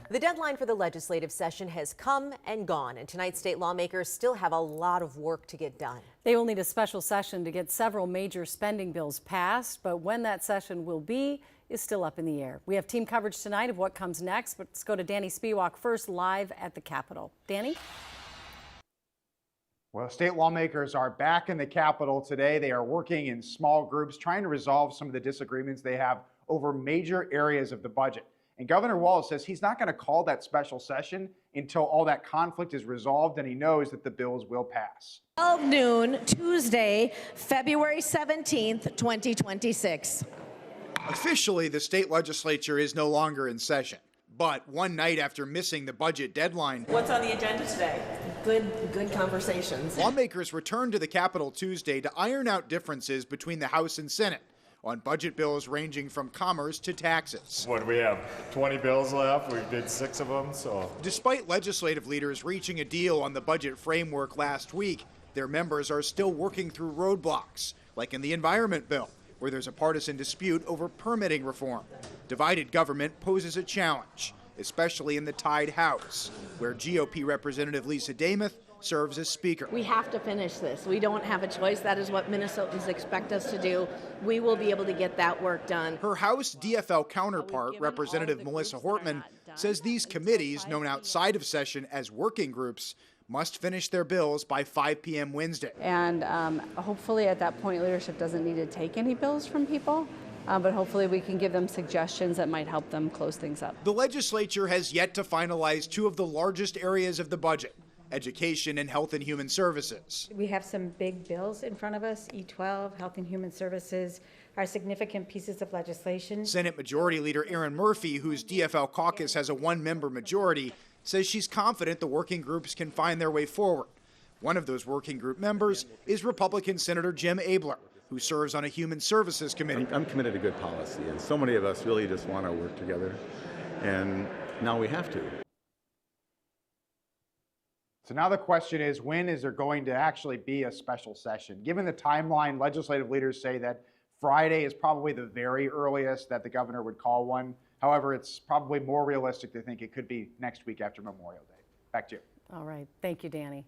The deadline for the legislative session has come and gone, and tonight state lawmakers still have a lot of work to get done. They will need a special session to get several major spending bills passed, but when that session will be is still up in the air. We have team coverage tonight of what comes next, but let's go to Danny Spiewak first, live at the Capitol. Danny? Well, state lawmakers are back in the Capitol today. They are working in small groups, trying to resolve some of the disagreements they have over major areas of the budget. And Governor Walz says he's not going to call that special session until all that conflict is resolved and he knows that the bills will pass. 12 noon, Tuesday, February 17th, 2026. Officially, the state legislature is no longer in session. But one night after missing the budget deadline, what's on the agenda today? Good conversations. Lawmakers returned to the Capitol Tuesday to iron out differences between the House and Senate on budget bills ranging from commerce to taxes. What do we have? 20 bills left. We did 6 of them, so. Despite legislative leaders reaching a deal on the budget framework last week, their members are still working through roadblocks, like in the environment bill, where there's a partisan dispute over permitting reform. Divided government poses a challenge, especially in the tied House, where GOP Representative Lisa Demuth serves as Speaker. We have to finish this. We don't have a choice. That is what Minnesotans expect us to do. We will be able to get that work done. Her House DFL counterpart, Representative Melissa Hortman, says these committees, known outside of session as working groups, must finish their bills by 5 p.m. Wednesday. And hopefully at that point, leadership doesn't need to take any bills from people, but hopefully we can give them suggestions that might help them close things up. The legislature has yet to finalize 2 of the largest areas of the budget: education and health and human services. We have some big bills in front of us. E12, Health and Human Services, are significant pieces of legislation. Senate Majority Leader Erin Murphy, whose DFL caucus has a 1-member majority, says she's confident the working groups can find their way forward. One of those working group members is Republican Senator Jim Abler, who serves on a Human Services Committee. I'm committed to good policy, and so many of us really just want to work together, and now we have to. So now the question is, when is there going to actually be a special session? Given the timeline, legislative leaders say that Friday is probably the very earliest that the governor would call one. However, it's probably more realistic to think it could be next week after Memorial Day. Back to you. All right. Thank you, Danny.